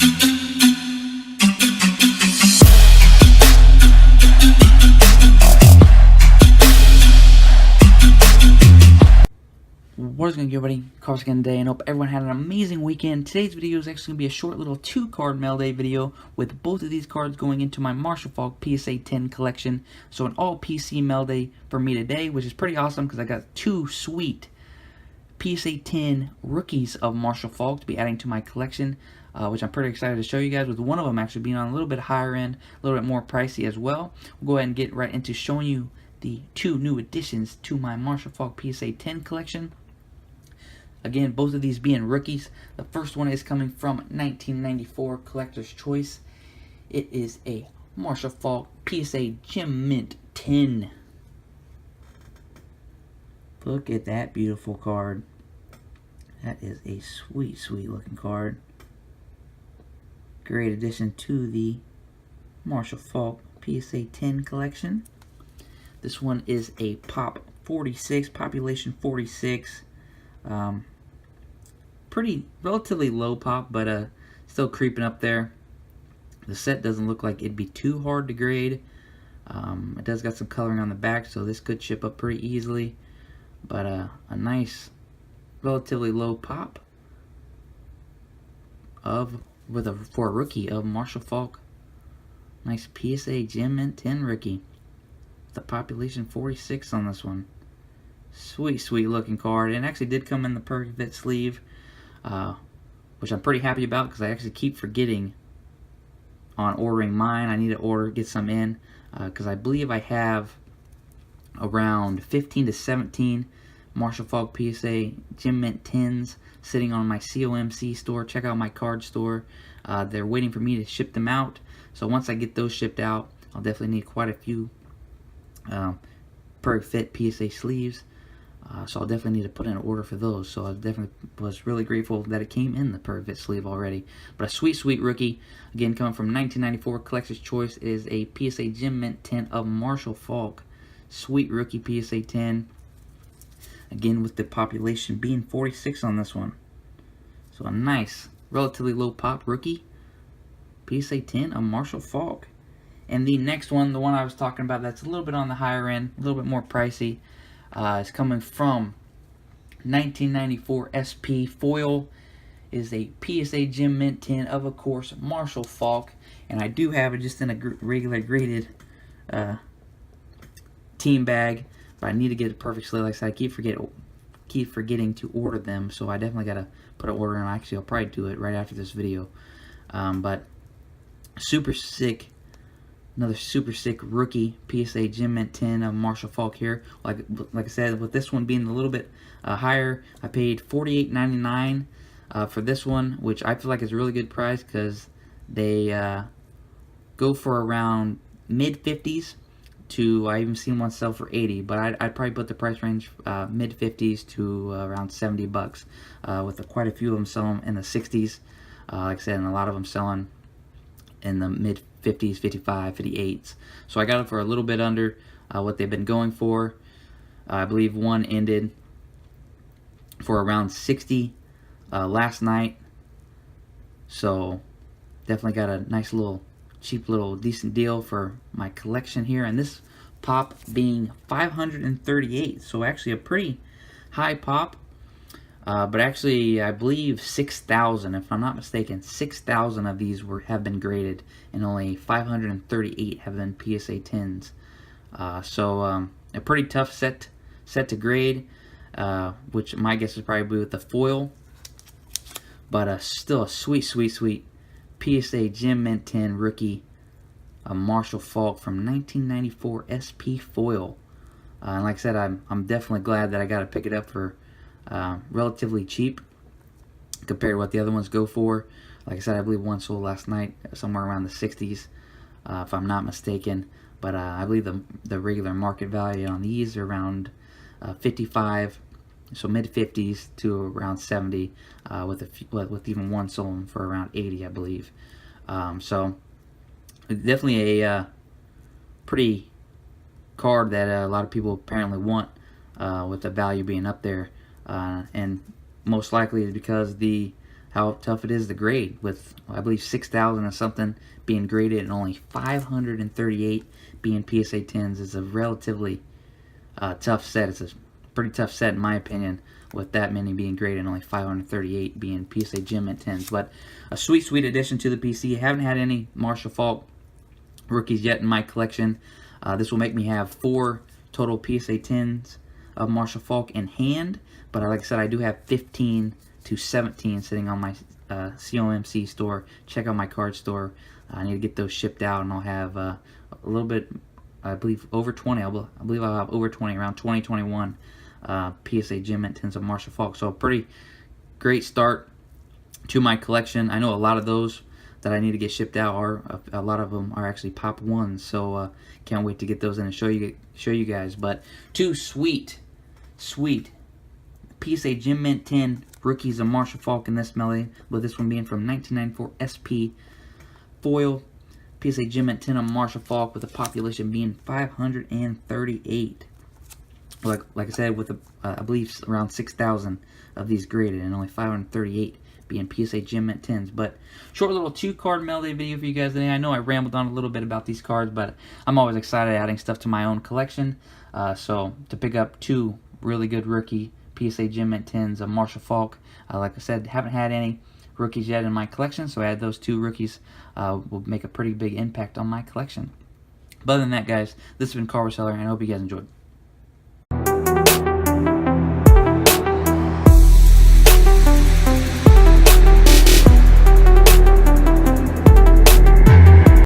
What is going on, everybody? Cards again today, and hope everyone had an amazing weekend. Today's video is actually going to be a short little 2-card Mailday video with both of these cards going into my Marshall Faulk PSA 10 collection. So an all PC Mailday for me today, which is pretty awesome because I got 2 sweet PSA 10 rookies of Marshall Faulk to be adding to my collection, which I'm pretty excited to show you guys, with one of them actually being on a little bit higher end, a little bit more pricey as well. We'll go ahead and get right into showing you the 2 new additions to my Marshall Faulk PSA 10 collection. Again, both of these being rookies. The first one is coming from 1994 Collector's Choice. It is a Marshall Faulk PSA Gem Mint 10. Look at that beautiful card. That is a sweet, sweet looking card. Great addition to the Marshall Faulk PSA 10 collection. This one is a Pop 46, population 46. Pretty relatively low pop, but still creeping up there. The set doesn't look like it'd be too hard to grade. It does got some coloring on the back, so this could ship up pretty easily. But a nice, relatively low pop for a rookie of Marshall Faulk. Nice PSA Gem Mint 10 rookie. The population 46 on this one. Sweet, sweet looking card. And it actually did come in the perfect fit sleeve, which I'm pretty happy about because I actually keep forgetting on ordering mine. I need to get some in because I believe I have around 15 to 17 Marshall Faulk PSA Gem Mint 10s sitting on my COMC store. Check out my card store. They're waiting for me to ship them out. So once I get those shipped out, I'll definitely need quite a few perfect fit PSA sleeves. So I'll definitely need to put in an order for those. So I definitely was really grateful that it came in the perfect fit sleeve already. But a sweet, sweet rookie. Again, coming from 1994 Collector's Choice, is a PSA Gem Mint 10 of Marshall Faulk. Sweet rookie PSA 10. Again, with the population being 46 on this one. So a nice, relatively low pop rookie PSA 10 of Marshall Faulk. And the next one, the one I was talking about that's a little bit on the higher end, a little bit more pricey, is coming from 1994 SP Foil. Is a PSA Gem Mint 10 of course, Marshall Faulk. And I do have it just in a regular graded team bag. But I need to get a perfect sleeve. Like I said, I keep forgetting to order them. So I definitely got to put an order in. Actually, I'll probably do it right after this video. But super sick. Another super sick rookie PSA Gem Mint 10 of Marshall Faulk here. Like I said, with this one being a little bit higher, I paid $48.99 for this one, which I feel like is a really good price because they go for around mid-50s to, I even seen one sell for 80, but I'd probably put the price range mid-50s to around 70 bucks, with quite a few of them selling in the 60s, like I said, and a lot of them selling in the mid-50s, 55, 58s. So I got it for a little bit under what they've been going for. I believe one ended for around 60 last night. So definitely got a nice little, cheap little decent deal for my collection here. And this pop being 538. So actually a pretty high pop. But actually, I believe 6,000, if I'm not mistaken, 6,000 of these have been graded, and only 538 have been PSA 10s. So a pretty tough set to grade, which my guess is probably with the foil. But still a sweet, sweet, sweet PSA Gem Mint 10 rookie, Marshall Faulk from 1994 SP Foil. And like I said, I'm definitely glad that I got to pick it up for relatively cheap compared to what the other ones go for. Like I said, I believe one sold last night somewhere around the 60s, if I'm not mistaken. But I believe the regular market value on these are around 55, so mid 50s to around 70, with even one sold for around 80, I believe. So definitely a pretty card that a lot of people apparently want, with the value being up there. And most likely because the how tough it is to grade, with I believe 6,000 or something being graded and only 538 being PSA 10s is a relatively tough set. It's a pretty tough set in my opinion, with that many being graded and only 538 being PSA Gem Mint 10s. But a sweet, sweet addition to the PC. I haven't had any Marshall Faulk rookies yet in my collection. This will make me have 4 total PSA 10s of Marshall Faulk in hand. But like I said, I do have 15 to 17 sitting on my COMC store. Check out my card store. I need to get those shipped out, and I'll have a little bit, I believe, over 20. I believe I'll have over 20, around 2021 PSA Gem Mint 10s of Marshall Faulk. So a pretty great start to my collection. I know a lot of those that I need to get shipped out are, a lot of them are actually Pop 1s. So can't wait to get those in and show you guys. But 2 sweet PSA Gem Mint 10 rookies of Marshall Faulk in this Mailday, with this one being from 1994 SP foil. PSA Gem Mint 10 of Marshall Faulk, with the population being 538. Like I said, with I believe around 6,000 of these graded and only 538 being PSA Gem Mint 10s. But short little 2-card Mailday video for you guys today. I know I rambled on a little bit about these cards, but I'm always excited adding stuff to my own collection. So to pick up 2 really good rookie PSA Gem Mint 10s of Marshall Faulk. Like I said, haven't had any rookies yet in my collection, so I add those 2 rookies will make a pretty big impact on my collection. But other than that, guys, this has been CardboardCellar, and I hope you guys enjoyed.